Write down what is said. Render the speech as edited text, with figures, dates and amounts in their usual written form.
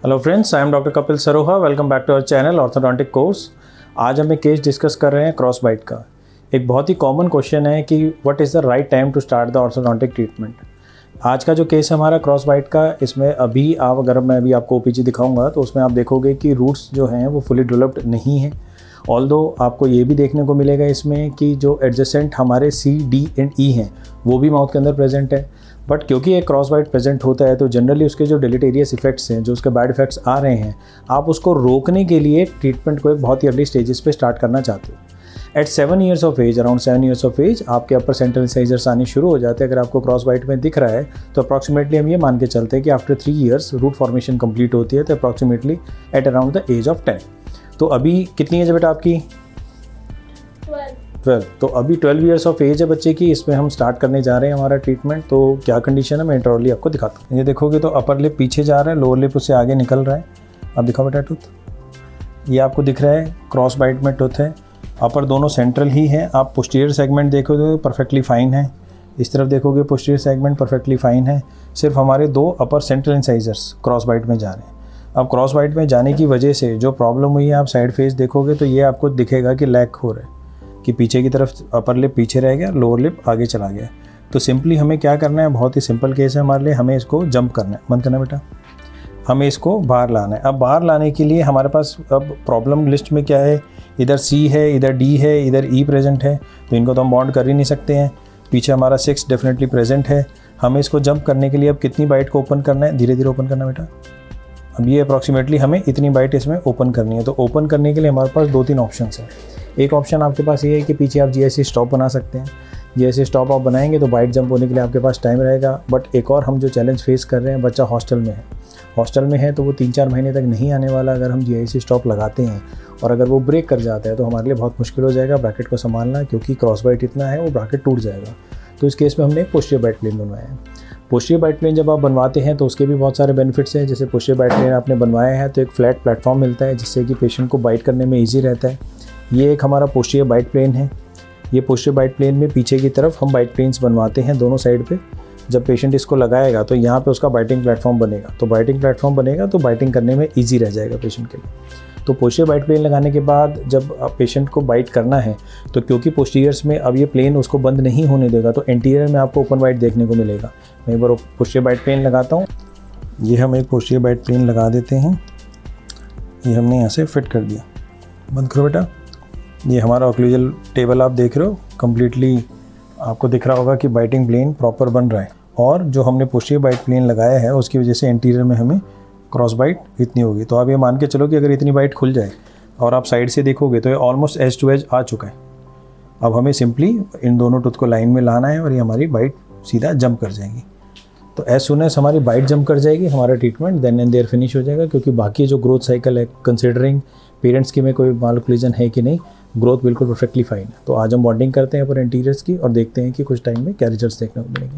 Hello friends, I am doctor Kapil Saroha. Welcome back to our channel orthodontic course. आज हम एक case discuss कर रहे हैं क्रॉस बाइट का। एक बहुत ही कॉमन क्वेश्चन है कि what is the right time to start the orthodontic treatment. आज का जो केस है हमारा क्रॉस बाइट का, इसमें अभी आप अगर मैं अभी आपको ओपीजी दिखाऊंगा तो उसमें आप देखोगे कि रूट्स जो हैं वो फुली डेवलप्ड नहीं है। ऑल्दो आपको ये भी देखने को मिलेगा इसमें कि जो एडजेसेंट हमारे सी, डी एंड ई हैं वो भी माउथ के अंदर प्रेजेंट है। बट क्योंकि एक क्रॉस बाइट प्रेजेंट होता है तो जनरली उसके जो डिलीटेरियस इफेक्ट्स हैं, जो उसके बैड इफेक्ट्स आ रहे हैं, आप उसको रोकने के लिए ट्रीटमेंट को एक बहुत ही अर्ली स्टेजेस पे स्टार्ट करना चाहते हो। At 7 years of age, around 7 years of age आपके अपर सेंट्रल इंसाइजर्स आने शुरू हो जाते हैं। अगर आपको क्रॉस बाइट में दिख रहा है तो अप्रॉक्सीमेटली हम ये मान के चलते हैं कि after 3 years root formation complete होती है, तो approximately at around the age of 10। तो अभी कितनी एज है बेटा आपकी? 12। तो अभी 12 ईयर्स ऑफ एज है बच्चे की। इसमें हम स्टार्ट करने जा रहे हैं हमारा ट्रीटमेंट। तो क्या कंडीशन है मैं इंट्रोली आपको दिखाता हूँ। ये देखोगे तो अपर लिप पीछे जा रहा है, लोअर लिप उससे आगे निकल रहा है। अब दिखाओ बेटा टूथ, ये आपको दिख रहा है क्रॉस बाइट में टूथ है। अपर दोनों सेंट्रल ही है। आप पोस्टीरियर सेगमेंट देखोगे परफेक्टली फाइन है, इस तरफ देखोगे पोस्टीरियर सेगमेंट परफेक्टली फाइन है। सिर्फ हमारे 2 अपर सेंट्रल इंसाइजर्स क्रॉस बाइट में जा रहे हैं। अब क्रॉस बाइट में जाने की वजह से जो प्रॉब्लम हुई है, आप साइड फेस देखोगे तो ये आपको दिखेगा कि लैग हो रहा है, कि पीछे की तरफ अपर लिप पीछे रह गया, लोअर लिप आगे चला गया। तो सिंपली हमें क्या करना है, बहुत ही सिंपल केस है हमारे लिए। हमें इसको जंप करना है, बंद करना है बेटा। हमें इसको बाहर लाना है। अब बाहर लाने के लिए हमारे पास अब प्रॉब्लम लिस्ट में क्या है, इधर सी है, इधर डी है, इधर ई प्रेजेंट है, तो इनको तो हम बॉन्ड कर ही नहीं सकते हैं। पीछे हमारा 6 डेफिनेटली प्रेजेंट है। हमें इसको जंप करने के लिए अब कितनी बाइट को ओपन करना है, धीरे धीरे ओपन करना है बेटा। अब ये अप्रॉक्सीमेटली हमें इतनी बाइट इसमें ओपन करनी है। तो ओपन करने के लिए हमारे पास 2-3 ऑप्शन हैं। एक ऑप्शन आपके पास ये है कि पीछे आप जीआईसी स्टॉप बना सकते हैं। जीआईसी स्टॉप आप बनाएंगे तो बाइट जंप होने के लिए आपके पास टाइम रहेगा। बट एक और हम जो चैलेंज फेस कर रहे हैं, बच्चा हॉस्टल में है। हॉस्टल में है तो वो 3-4 महीने तक नहीं आने वाला अगर हम जीआईसी स्टॉप लगाते हैं, और अगर वो ब्रेक कर जाता है तो हमारे लिए बहुत मुश्किल हो जाएगा ब्रैकेट को संभालना, क्योंकि क्रॉस बाइट इतना है वो ब्रैकेट टूट जाएगा। तो इस केस में हमने एक पोस्टीरियर बाइट प्लेन बनवाया है। पोस्टीरियर बाइट प्लेन जब आप बनवाते हैं तो उसके भी बहुत सारे बेनिफिट्स हैं। जैसे पोस्टीरियर बाइट प्लेन आपने बनवाया है तो एक फ्लैट प्लेटफॉर्म मिलता है जिससे कि पेशेंट को बाइट करने में ईजी रहता है। ये एक हमारा पोस्टीरियर बाइट प्लेन है। ये पोस्टीरियर बाइट प्लेन में पीछे की तरफ हम बाइट प्लेन्स बनवाते हैं दोनों साइड पे। जब पेशेंट इसको लगाएगा तो यहाँ पे उसका बाइटिंग प्लेटफॉर्म बनेगा। तो बाइटिंग प्लेटफॉर्म बनेगा तो बाइटिंग करने में ईजी रह जाएगा पेशेंट के लिए। तो पोस्टीरियर बाइट प्लेन लगाने के बाद जब पेशेंट को बाइट करना है तो क्योंकि पोस्टीरियर्स में अब ये प्लेन उसको बंद नहीं होने देगा, तो एंटीरियर में आपको ओपन बाइट देखने को मिलेगा। मैं एक बार पोस्टीरियर बाइट प्लेन लगाता हूँ। ये हम एक पोस्टीरियर बाइट प्लेन लगा देते हैं। ये हमने यहाँ से फिट कर दिया। बंद करो बेटा। ये हमारा ऑक्लूजल टेबल आप देख रहे हो, कम्प्लीटली आपको दिख रहा होगा कि बाइटिंग प्लेन प्रॉपर बन रहा है। और जो हमने पोस्टीरियर बाइट प्लेन लगाया है उसकी वजह से एंटीरियर में हमें क्रॉस बाइट इतनी होगी। तो आप ये मान के चलो कि अगर इतनी बाइट खुल जाए और आप साइड से देखोगे तो ये ऑलमोस्ट एज टू एज आ चुका है। अब हमें सिंपली इन दोनों टूथ को लाइन में लाना है और ये हमारी बाइट सीधा जंप कर जाएगी। तो एज सुन एज हमारी बाइट जंप कर जाएगी, हमारा treatment then and there finish हो जाएगा। क्योंकि बाकी जो ग्रोथ साइकिल है, कंसिडरिंग पेरेंट्स की में कोई मालओक्लूजन है कि नहीं, ग्रोथ बिल्कुल परफेक्टली फाइन है। तो आज हम बॉन्डिंग करते हैं पर एंटीरियर्स की और देखते हैं कि कुछ टाइम में क्या रिजल्ट्स देखने को मिलेंगे।